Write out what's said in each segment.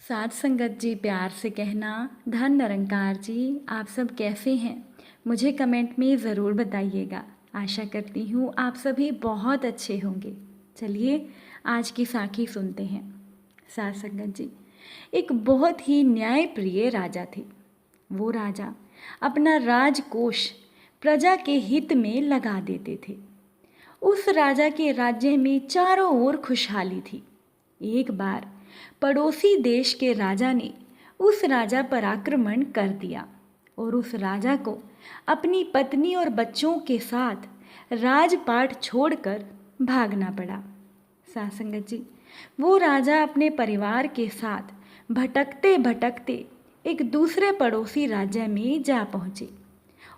साथ संगत जी प्यार से कहना। धन निरंकार जी, आप सब कैसे हैं? मुझे कमेंट में ज़रूर बताइएगा। आशा करती हूँ आप सभी बहुत अच्छे होंगे। चलिए आज की साखी सुनते हैं। साथ संगत जी, एक बहुत ही न्यायप्रिय राजा थे। वो राजा अपना राजकोष प्रजा के हित में लगा देते थे। उस राजा के राज्य में चारों ओर खुशहाली थी। एक बार पड़ोसी देश के राजा ने उस राजा पर आक्रमण कर दिया और उस राजा को अपनी पत्नी और बच्चों के साथ राजपाट छोड़कर भागना पड़ा। साथ संगत जी, वो राजा अपने परिवार के साथ भटकते भटकते एक दूसरे पड़ोसी राज्य में जा पहुँचे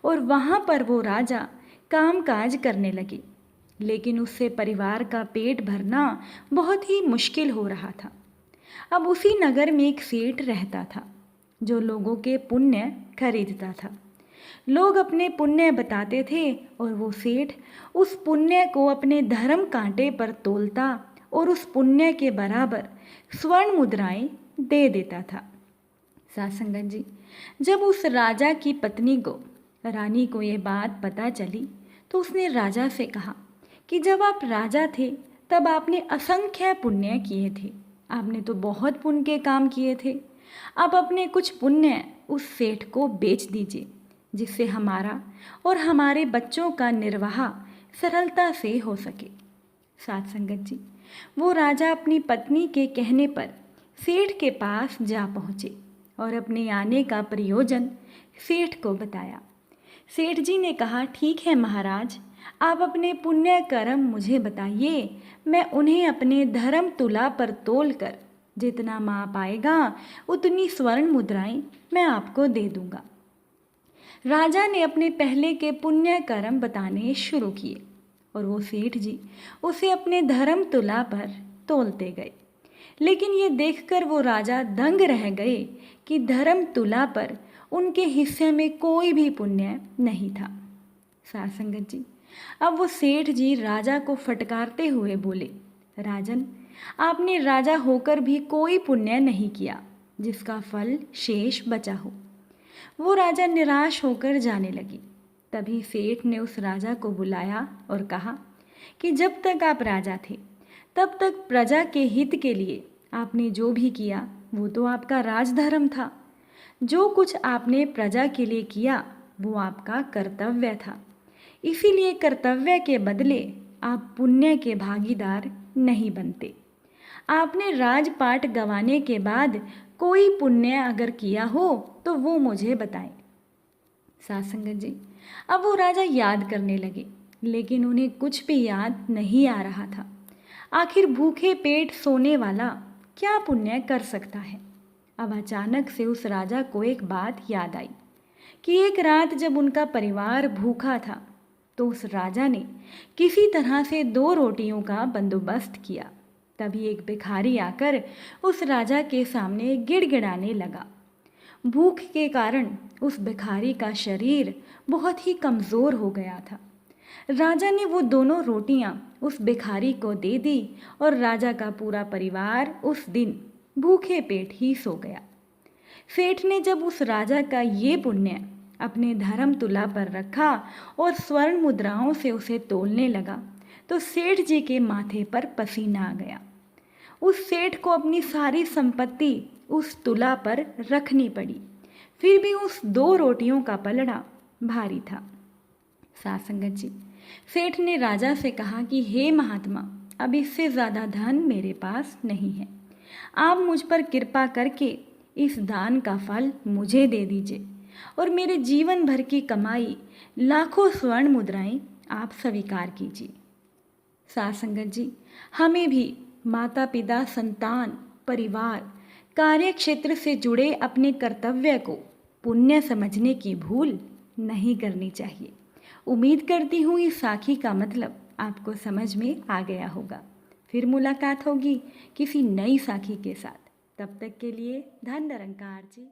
और वहाँ पर वो राजा कामकाज करने लगे, लेकिन उससे परिवार का पेट भरना बहुत ही मुश्किल हो रहा था। अब उसी नगर में एक सेठ रहता था जो लोगों के पुण्य खरीदता था। लोग अपने पुण्य बताते थे और वो सेठ उस पुण्य को अपने धर्म कांटे पर तोलता और उस पुण्य के बराबर स्वर्ण मुद्राएं दे देता था। साथ संगत जी, जब उस राजा की पत्नी को, रानी को ये बात पता चली तो उसने राजा से कहा कि जब आप राजा थे तब आपने असंख्य पुण्य किए थे। आपने तो बहुत पुण्य के काम किए थे। अब अपने कुछ पुण्य उस सेठ को बेच दीजिए, जिससे हमारा और हमारे बच्चों का निर्वाह सरलता से हो सके। साथ संगत जी, वो राजा अपनी पत्नी के कहने पर सेठ के पास जा पहुँचे और अपने आने का प्रयोजन सेठ को बताया। सेठ जी ने कहा, ठीक है महाराज, आप अपने पुण्य कर्म मुझे बताइए, मैं उन्हें अपने धर्म तुला पर तोलकर जितना माप आएगा उतनी स्वर्ण मुद्राएं मैं आपको दे दूंगा। राजा ने अपने पहले के पुण्य कर्म बताने शुरू किए और वो सेठ जी उसे अपने धर्म तुला पर तोलते गए, लेकिन ये देखकर वो राजा दंग रह गए कि धर्म तुला पर उनके हिस्से में कोई भी पुण्य नहीं था। साथ संगत जी, अब वो सेठ जी राजा को फटकारते हुए बोले, राजन, आपने राजा होकर भी कोई पुण्य नहीं किया जिसका फल शेष बचा हो। वो राजा निराश होकर जाने लगी। तभी सेठ ने उस राजा को बुलाया और कहा कि जब तक आप राजा थे तब तक प्रजा के हित के लिए आपने जो भी किया वो तो आपका राजधर्म था। जो कुछ आपने प्रजा के लिए किया वो आपका कर्तव्य था। इसीलिए कर्तव्य के बदले आप पुण्य के भागीदार नहीं बनते। आपने राजपाट गंवाने के बाद कोई पुण्य अगर किया हो तो वो मुझे बताएं। साथ संगत जी, अब वो राजा याद करने लगे, लेकिन उन्हें कुछ भी याद नहीं आ रहा था। आखिर भूखे पेट सोने वाला क्या पुण्य कर सकता है? अब अचानक से उस राजा को एक बात याद आई कि एक रात जब उनका परिवार भूखा था तो उस राजा ने किसी तरह से 2 रोटियों का बंदोबस्त किया। तभी एक भिखारी आकर उस राजा के सामने गिड़गिड़ाने लगा। भूख के कारण उस भिखारी का शरीर बहुत ही कमज़ोर हो गया था। राजा ने वो दोनों रोटियां उस भिखारी को दे दी और राजा का पूरा परिवार उस दिन भूखे पेट ही सो गया। सेठ ने जब उस राजा का ये पुण्य अपने धर्म तुला पर रखा और स्वर्ण मुद्राओं से उसे तोलने लगा तो सेठ जी के माथे पर पसीना आ गया। उस सेठ को अपनी सारी संपत्ति उस तुला पर रखनी पड़ी, फिर भी उस 2 रोटियों का पलड़ा भारी था। साथ संगत जी, सेठ ने राजा से कहा कि हे महात्मा, अब इससे ज़्यादा धन मेरे पास नहीं है। आप मुझ पर कृपा करके इस दान का फल मुझे दे दीजिए और मेरे जीवन भर की कमाई लाखों स्वर्ण मुद्राएं आप स्वीकार कीजिए। साथ संगत जी, हमें भी माता पिता, संतान, परिवार, कार्य क्षेत्र से जुड़े अपने कर्तव्य को पुण्य समझने की भूल नहीं करनी चाहिए। उम्मीद करती हूँ इस साखी का मतलब आपको समझ में आ गया होगा। फिर मुलाकात होगी किसी नई साखी के साथ। तब तक के लिए धन निरंकार जी।